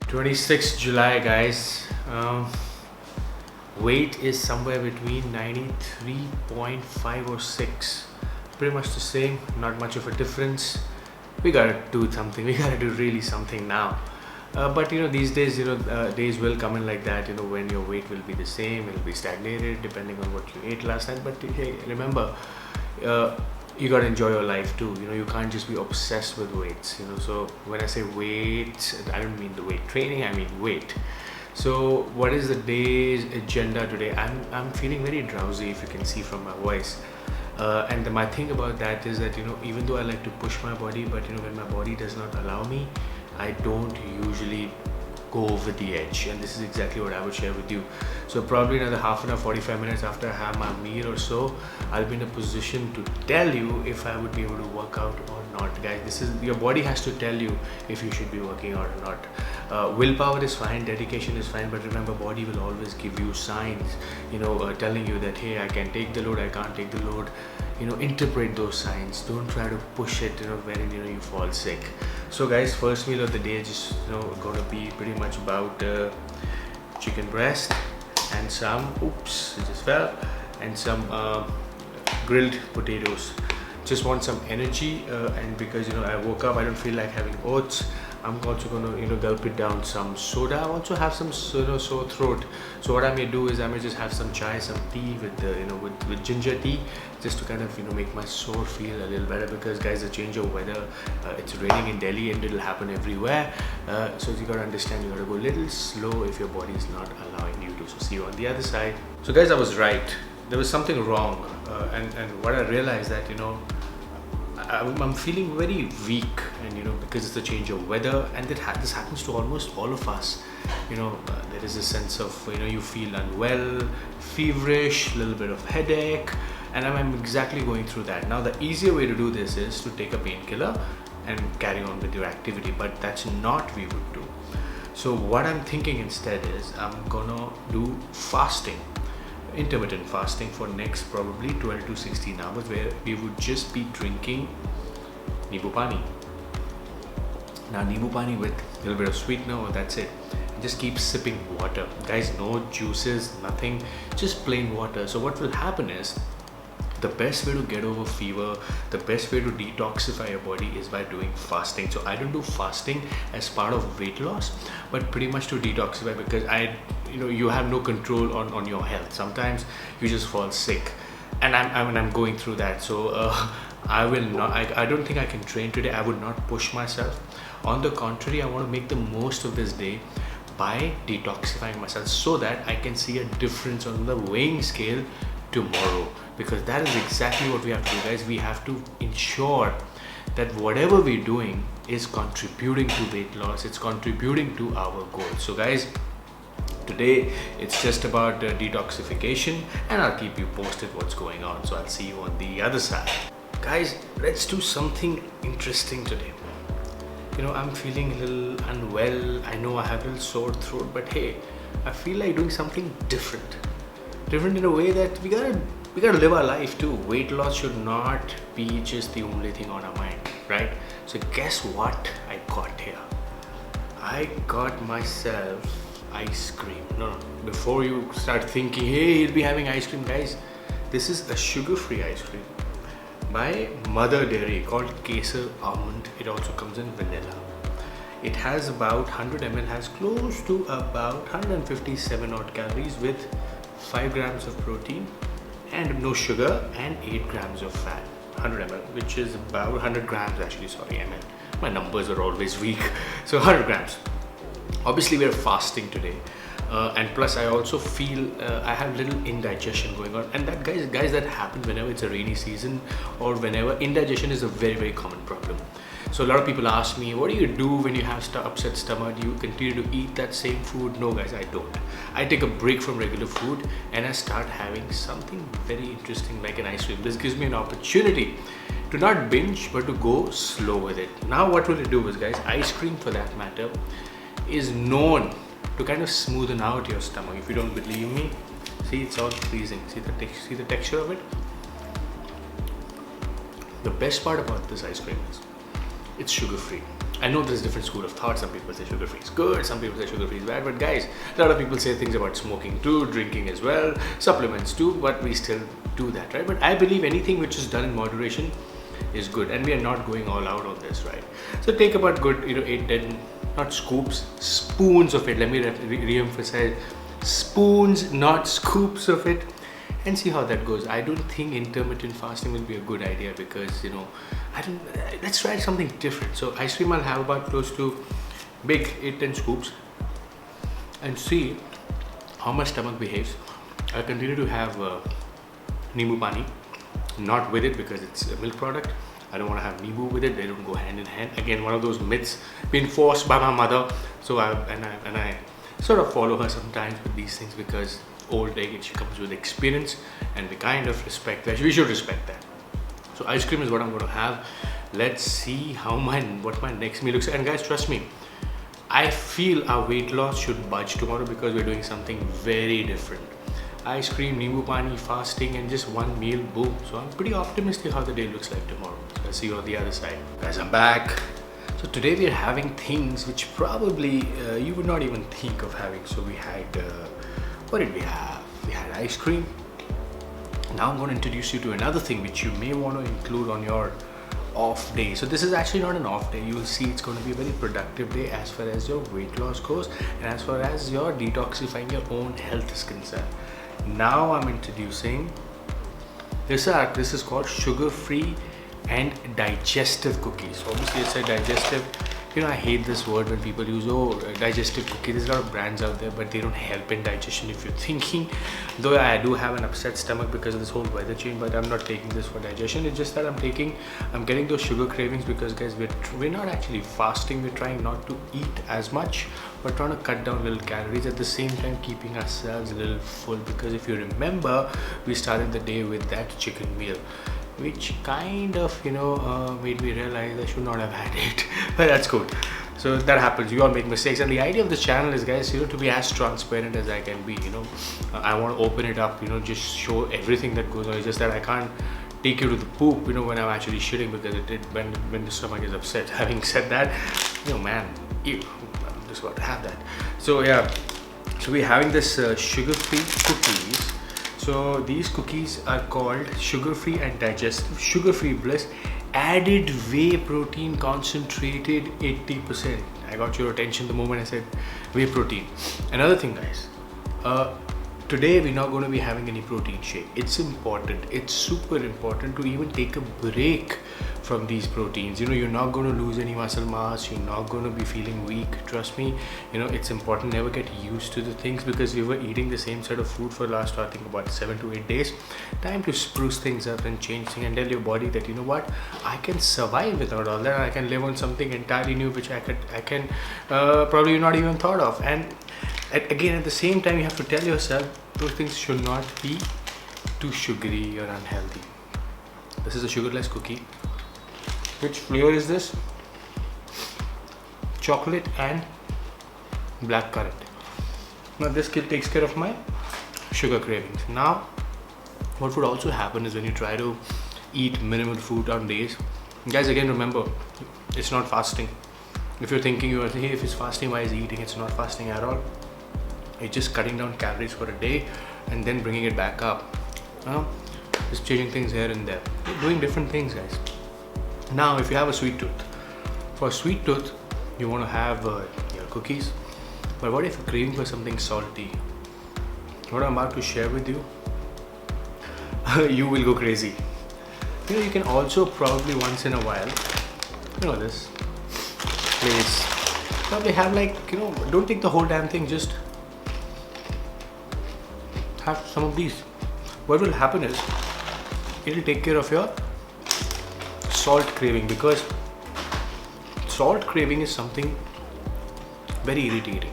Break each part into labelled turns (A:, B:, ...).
A: 26th July, guys. Weight is somewhere between 93.5 or 6. Pretty much the same, not much of a difference. We gotta do something, we gotta do really something now. But these days, days will come in like that, when your weight will be the same, it'll be stagnated depending on what you ate last night. But hey, remember, you gotta enjoy your life too. You can't just be obsessed with weights. So when I say weight, I don't mean the weight training, I mean weight. So what is the day's agenda today? I'm feeling very drowsy, if you can see from my voice. And my thing about that is that even though I like to push my body, but when my body does not allow me, I don't usually go over the edge, and this is exactly what I would share with you. So probably another half an hour, 45 minutes after I have my meal or so, I'll be in a position to tell you if I would be able to work out or not. Guys, this is, your body has to tell you if you should be working out or not. Willpower is fine, dedication is fine, but remember, body will always give you signs, telling you that, hey, I can take the load, I can't take the load. Interpret those signs. Don't try to push it, wherein you fall sick. So guys, first meal of the day is just gonna be pretty much about chicken breast and some and some grilled potatoes. Just want some energy, and because I woke up, I don't feel like having oats. I'm also gonna gulp it down some soda. I also have some sore throat, so what I may do is I may just have some chai, some tea with with ginger tea, just to kind of make my sore feel a little better. Because guys, the change of weather, it's raining in Delhi and it'll happen everywhere, so you gotta understand, you gotta go a little slow if your body is not allowing you to. So see you on the other side. So guys, I was right, there was something wrong, and what I realized that I'm feeling very weak, and because it's a change of weather, and this happens to almost all of us. There is a sense of you feel unwell, feverish, a little bit of headache, and I'm exactly going through that. Now the easier way to do this is to take a painkiller and carry on with your activity, but that's not what we would do. So what I'm thinking instead is I'm gonna do fasting, intermittent fasting, for next probably 12 to 16 hours, where we would just be drinking Nibu Pani. Now Nibu Pani with a little bit of sweetener, that's it. Just keep sipping water, guys. No juices, nothing, just plain water. So what will happen is, the best way to get over fever, the best way to detoxify your body is by doing fasting. So I don't do fasting as part of weight loss, but pretty much to detoxify, because you have no control on your health. Sometimes you just fall sick, and I'm going through that. So I will not, I don't think I can train today. I would not push myself. On the contrary, I want to make the most of this day by detoxifying myself, so that I can see a difference on the weighing scale tomorrow. Because that is exactly what we have to do, guys. We have to ensure that whatever we're doing is contributing to weight loss, it's contributing to our goals. So guys, today it's just about detoxification, and I'll keep you posted what's going on. So I'll see you on the other side. Guys, let's do something interesting today. I'm feeling a little unwell. I know I have a little sore throat, but hey, I feel like doing something different in a way that we gotta live our life too. Weight loss should not be just the only thing on our mind, right? So guess what I got here? I got myself ice cream. No, before you start thinking, hey, you'll be having ice cream, guys, this is a sugar-free ice cream by Mother Dairy called Kesar Almond. It also comes in vanilla. It has about 100 ml, has close to about 157 odd calories, with 5 grams of protein and no sugar, and 8 grams of fat. 100 ml, which is about 100 grams actually, sorry, ml. My numbers are always weak. So 100 grams. Obviously we're fasting today, and plus I also feel I have little indigestion going on, and that guys that happens whenever it's a rainy season, or whenever indigestion is a very, very common problem. So a lot of people ask me, what do you do when you have upset stomach? Do you continue to eat that same food? No guys, I don't. I take a break from regular food, and I start having something very interesting like an ice cream. This gives me an opportunity to not binge, but to go slow with it. Now what will it do is, guys, ice cream for that matter is known to kind of smoothen out your stomach. If you don't believe me, see, it's all freezing. See the texture of it? The best part about this ice cream is it's sugar free. I know there's different school of thought. Some people say sugar free is good, some people say sugar free is bad, but guys, a lot of people say things about smoking too, drinking as well, supplements too, but we still do that, right? But I believe anything which is done in moderation is good, and we are not going all out on this, right? So take about good 8-10, not scoops, spoons of it. Let me re-emphasize, spoons, not scoops of it, and see how that goes. I don't think intermittent fasting will be a good idea, because let's try something different. So ice cream, I'll have about close to big 8-10 scoops and see how my stomach behaves. I'll continue to have Nimbu Pani, not with it because it's a milk product. I don't want to have Nimbu with it. They don't go hand in hand. Again, one of those myths being forced by my mother. So I sort of follow her sometimes with these things, because old age comes with experience, and we kind of respect that. We should respect that. So ice cream is what I'm going to have. Let's see what my next meal looks like. And guys, trust me, I feel our weight loss should budge tomorrow, because we're doing something very different. Ice cream, Nimbu Pani, fasting, and just one meal, boom. So I'm pretty optimistic how the day looks like tomorrow. So I'll see you on the other side. Guys, I'm back. So today we are having things which probably you would not even think of having. So we had, what did we have? We had ice cream. Now I'm going to introduce you to another thing which you may want to include on your off day. So this is actually not an off day. You will see it's going to be a very productive day as far as your weight loss goes, and as far as your detoxifying your own health is concerned. Now I'm introducing this is called sugar-free and digestive cookies. So obviously it's a digestive. I hate this word when people use digestive cookie. There's a lot of brands out there, but they don't help in digestion if you're thinking. Though I do have an upset stomach because of this whole weather change, but I'm not taking this for digestion. It's just that I'm getting those sugar cravings, because guys, we're not actually fasting. We're trying not to eat as much. We're trying to cut down little calories, at the same time keeping ourselves a little full, because if you remember, we started the day with that chicken meal, which kind of made me realize I should not have had it. But that's good. So that happens. We all make mistakes, and the idea of the channel is, guys, to be as transparent as I can be. I want to open it up, just show everything that goes on. It's just that I can't take you to the poop when I'm actually shitting, because when the stomach is upset. Having said that, man, ew, I'm just about to have that. So yeah, so we're having this sugar-free cookies. So these cookies are called sugar-free and digestive, sugar-free bliss, added whey protein concentrated 80%. I got your attention the moment I said whey protein. Another thing, guys, today we're not going to be having any protein shake. It's important. It's super important to even take a break from these proteins. You're not going to lose any muscle mass. You're not going to be feeling weak. Trust me. It's important. Never get used to the things, because you were eating the same set of food for the last, I think, about 7 to 8 days. Time to spruce things up and change things, and tell your body that, what, I can survive without all that. I can live on something entirely new, which I can probably not even thought of. And again, at the same time, you have to tell yourself those things should not be too sugary or unhealthy. This is a sugarless cookie. Which flavor is this? Chocolate and blackcurrant. Now this takes care of my sugar cravings. Now, what would also happen is when you try to eat minimal food on days, guys, again, remember, it's not fasting. If you're thinking, hey, if it's fasting, why is he eating? It's not fasting at all. It's just cutting down calories for a day and then bringing it back up. Just changing things here and there. You're doing different things, guys. Now, if you have a sweet tooth, for a sweet tooth, you want to have your cookies. But what if you're craving for something salty? What I'm about to share with you, you will go crazy. You can also probably once in a while, this place, probably have don't take the whole damn thing, just have some of these. What will happen is, it'll take care of your salt craving, because salt craving is something very irritating.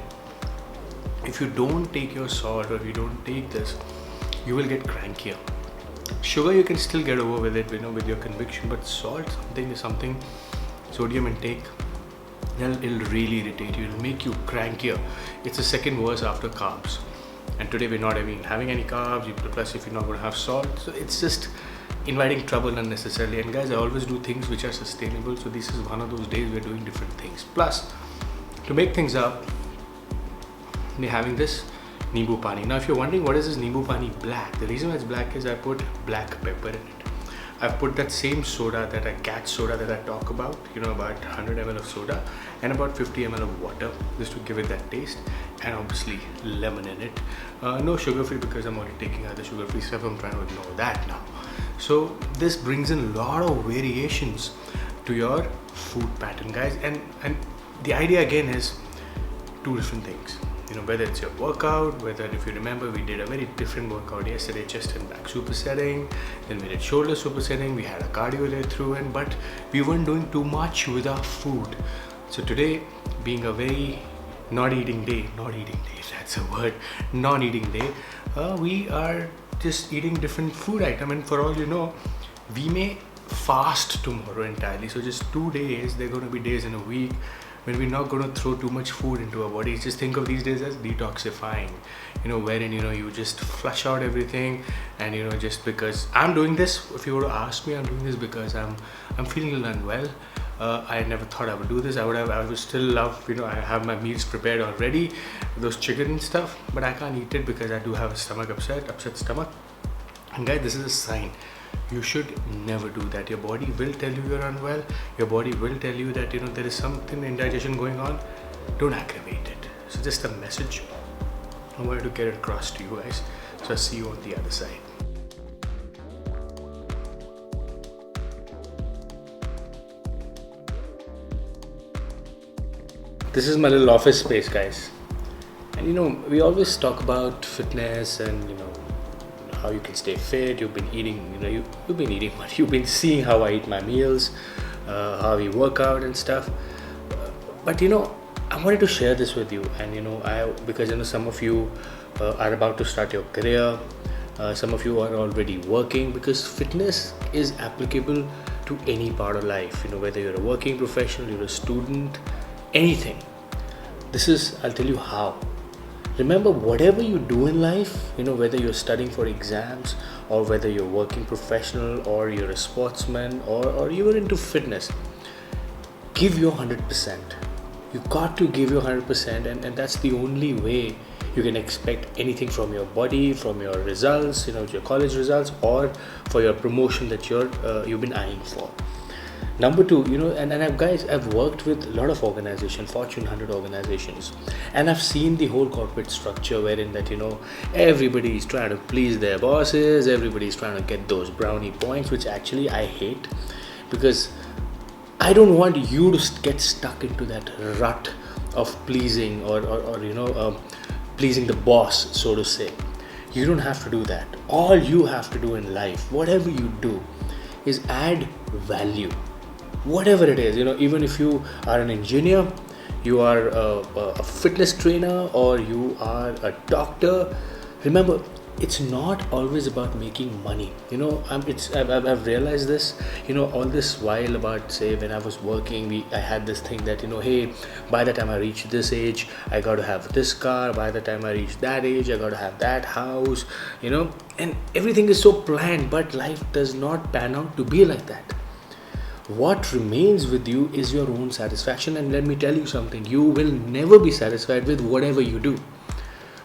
A: If you don't take your salt, or if you don't take this, you will get crankier. Sugar, you can still get over with it, with your conviction, but salt is something, sodium intake, it'll really irritate you. It'll make you crankier. It's the second worst after carbs. And today we're not even having any carbs, plus if you're not going to have salt. So it's just inviting trouble unnecessarily. And guys, I always do things which are sustainable, so this is one of those days we're doing different things. Plus, to make things up, we're having this Nimbu Pani. Now if you're wondering what is this Nimbu Pani black, the reason why it's black is I put black pepper in it. I've put that same soda, that a cat soda that I talk about, about 100 ml of soda and about 50 ml of water, just to give it that taste, and obviously lemon in it. No sugar free because I'm already taking other sugar free stuff. I'm trying to ignore that now. So this brings in a lot of variations to your food pattern, guys, and the idea again is two different things. Whether it's your workout, whether, if you remember, we did a very different workout yesterday, chest and back supersetting, then we did shoulder supersetting, we had a cardio day through in, but we weren't doing too much with our food. So today, being a very non-eating day, that's a word, non-eating day, we are just eating different food item, and for all you know, we may fast tomorrow entirely. So just 2 days, there are going to be days in a week when we're not going to throw too much food into our bodies. Just think of these days as detoxifying, wherein you just flush out everything. And just because I'm doing this, if you were to ask me, I'm doing this because I'm feeling a little unwell. I never thought I would do this. I would still love, I have my meals prepared already, those chicken and stuff, but I can't eat it because I do have a upset stomach. And guys, this is a sign. You should never do that. Your body will tell you you're unwell. Your body will tell you that there is something indigestion going on. Don't aggravate it. So just a message I wanted to get it across to you guys. So I'll see you on the other side. This is my little office space, guys. And we always talk about fitness and how you can stay fit. You've been eating, you've been eating what you've been seeing, how I eat my meals, how we work out and stuff. But I wanted to share this with you, and because some of you are about to start your career, some of you are already working, because fitness is applicable to any part of life. Whether you're a working professional, you're a student, anything. I'll tell you how. Remember, whatever you do in life, whether you're studying for exams, or whether you're working professional, or you're a sportsman, or you're into fitness, give your 100%. You got to give your 100%, and that's the only way you can expect anything from your body, from your results, your college results, or for your promotion that you've been eyeing for. Number two, I've worked with a lot of organizations, Fortune 100 organizations, and I've seen the whole corporate structure wherein that, everybody is trying to please their bosses, everybody is trying to get those brownie points, which actually I hate, because I don't want you to get stuck into that rut of pleasing or pleasing the boss, so to say. You don't have to do that. All you have to do in life, whatever you do, is add value. Whatever it is, even if you are an engineer, you are a fitness trainer, or you are a doctor, remember, it's not always about making money. I've realized this, all this while about, say, when I was working, I had this thing that, hey, by the time I reach this age, I got to have this car. By the time I reach that age, I got to have that house, and everything is so planned, but life does not pan out to be like that. What remains with you is your own satisfaction, and let me tell you something, you will never be satisfied with whatever you do.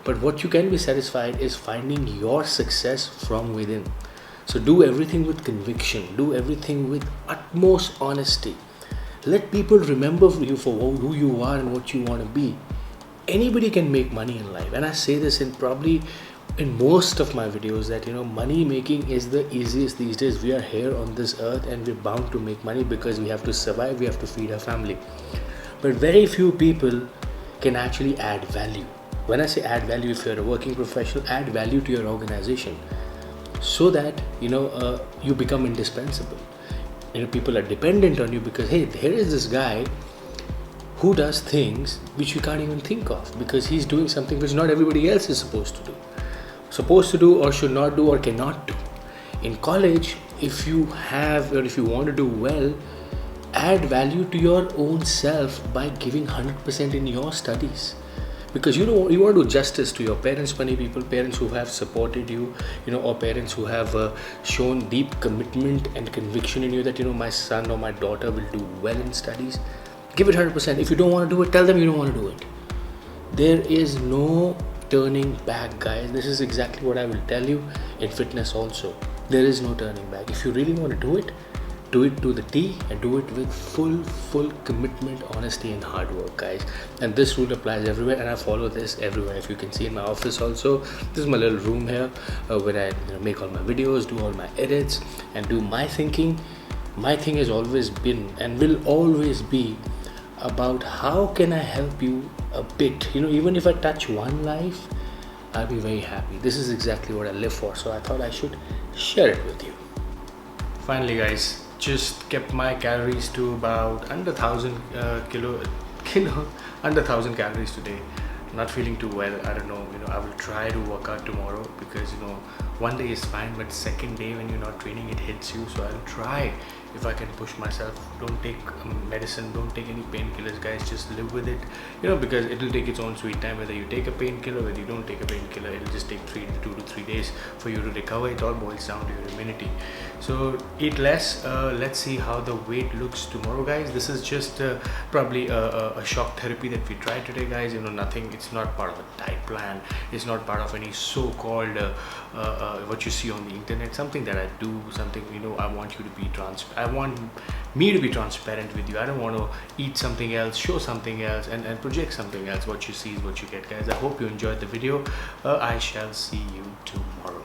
A: But what you can be satisfied is finding your success from within. So do everything with conviction, do everything with utmost honesty. Let people remember you for who you are and what you want to be. Anybody can make money in life, and I say this in most of my videos that money making is the easiest these days. We are here on this earth and we're bound to make money because we have to survive, we have to feed our family. But very few people can actually add value. When I say add value, if you're a working professional, add value to your organization so that you become indispensable. People are dependent on you because, hey, here is this guy who does things which you can't even think of, because he's doing something which not everybody else is supposed to do or should not do or cannot do. In college, if you want to do well, add value to your own self by giving 100% in your studies, because you want to do justice to your parents, funny people, parents who have supported you, or parents who have shown deep commitment and conviction in you that my son or my daughter will do well in studies. Give it 100%. If you don't want to do it, tell them you don't want to do it. There is no turning back, guys. This is exactly what I will tell you in fitness also. There is no turning back. If you really want to do it to the T, and do it with full commitment, honesty and hard work, guys. And this rule applies everywhere, and I follow this everywhere. If you can see in my office also, this is my little room here where I make all my videos, do all my edits and do my thinking. My thing has always been and will always be about how can I help you a bit. Even if I touch one life, I'll be very happy. This is exactly what I live for, so I thought I should share it with you. Finally, guys, just kept my calories to about under 1,000 under 1,000 calories today. Not feeling too well. I don't know. I will try to work out tomorrow, because one day is fine, but second day when you're not training, it hits you. So I'll try if I can push myself. Don't take medicine, don't take any painkillers, guys. Just live with it, because it will take its own sweet time. Whether you take a painkiller, whether you don't take a painkiller, it'll just take 2 to 3 days for you to recover. It all boils down to your immunity. So eat less. Let's see how the weight looks tomorrow, guys. This is just probably a shock therapy that we tried today, guys. Nothing. It's not part of a diet plan. It's not part of any so-called what you see on the internet. Something that I do. Something I want you to be transparent. I want me to be transparent with you. I don't want to eat something else, show something else, and project something else. What you see is what you get, guys. I hope you enjoyed the video. I shall see you tomorrow.